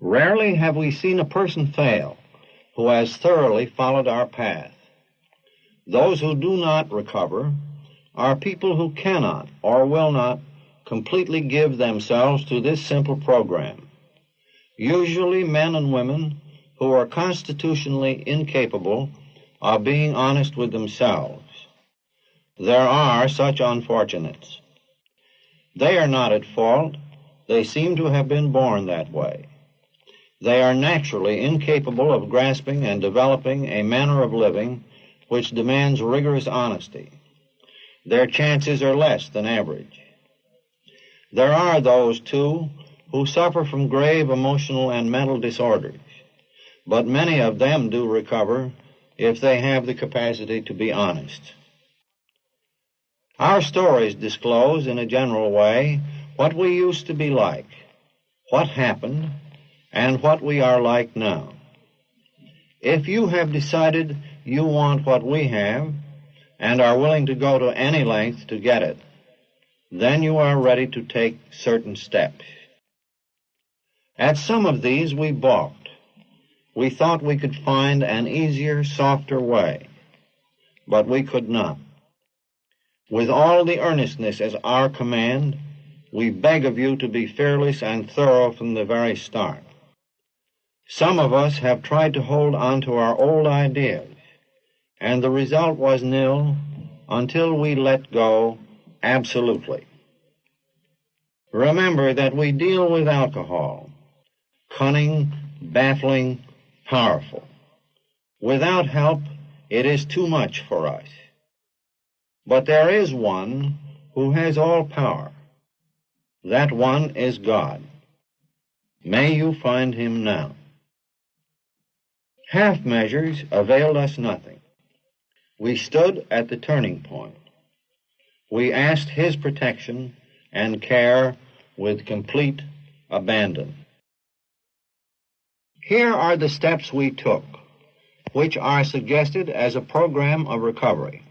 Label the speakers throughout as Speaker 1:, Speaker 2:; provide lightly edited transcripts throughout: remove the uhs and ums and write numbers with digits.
Speaker 1: Rarely have we seen a person fail who has thoroughly followed our path. Those who do not recover are people who cannot or will not completely give themselves to this simple program. Usually men and women who are constitutionally incapable of being honest with themselves. There are such unfortunates. They are not at fault. They seem to have been born that way. They are naturally incapable of grasping and developing a manner of living which demands rigorous honesty. Their chances are less than average. There are those, too, who suffer from grave emotional and mental disorders, but many of them do recover if they have the capacity to be honest. Our stories disclose, in a general way, what we used to be like, what happened, and what we are like now. If you have decided you want what we have and are willing to go to any length to get it, then you are ready to take certain steps. At some of these we balked. We thought we could find an easier, softer way, but we could not. With all the earnestness as our command, we beg of you to be fearless and thorough from the very start. Some of us have tried to hold on to our old ideas, and the result was nil until we let go absolutely. Remember that we deal with alcohol, cunning, baffling, powerful. Without help, it is too much for us. But there is one who has all power. That one is God. May you find him now. Half measures availed us nothing. We stood at the turning point. We asked his protection and care with complete abandon. Here are the steps we took, which are suggested as a program of recovery.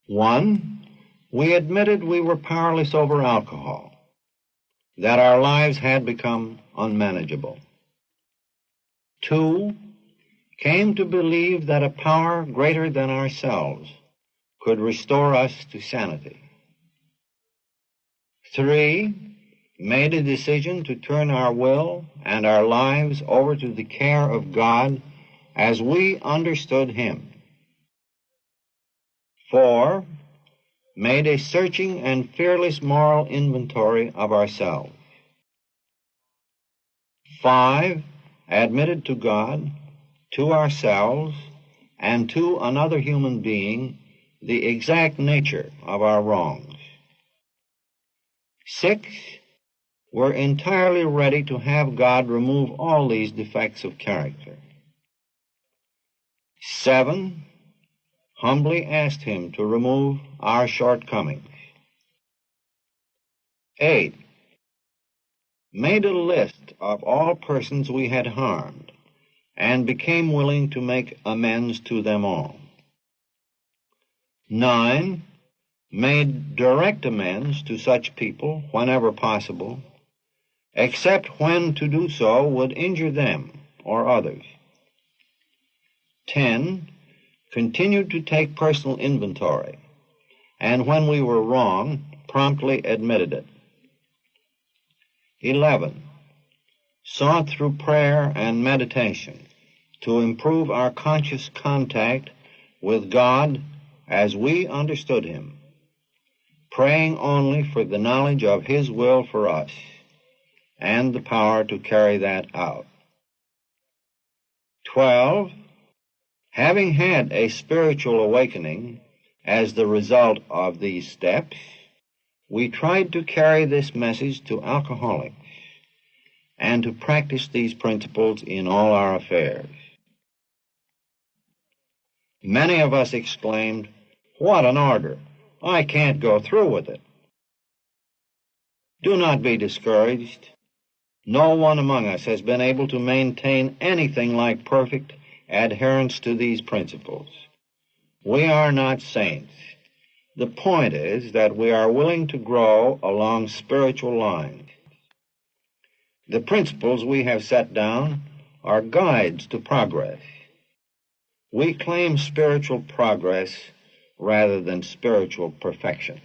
Speaker 1: 1, we admitted we were powerless over alcohol, that our lives had become unmanageable. 2, came to believe that a power greater than ourselves could restore us to sanity. 3, made a decision to turn our will and our lives over to the care of God as we understood him. 4, made a searching and fearless moral inventory of ourselves. 5, admitted to God, to ourselves, and to another human being the exact nature of our wrongs. 6, were entirely ready to have God remove all these defects of character. 7, humbly asked him to remove our shortcomings. 8, made a list of all persons we had harmed and became willing to make amends to them all. 9, made direct amends to such people whenever possible, except when to do so would injure them or others. 10, continued to take personal inventory, and when we were wrong, promptly admitted it. 11, sought through prayer and meditation to improve our conscious contact with God as we understood him, praying only for the knowledge of his will for us and the power to carry that out. 12, having had a spiritual awakening as the result of these steps, we tried to carry this message to alcoholics and to practice these principles in all our affairs. Many of us exclaimed, "What an order! I can't go through with it." Do not be discouraged. No one among us has been able to maintain anything like perfect adherence to these principles. We are not saints. The point is that we are willing to grow along spiritual lines. The principles we have set down are guides to progress. We claim spiritual progress rather than spiritual perfection.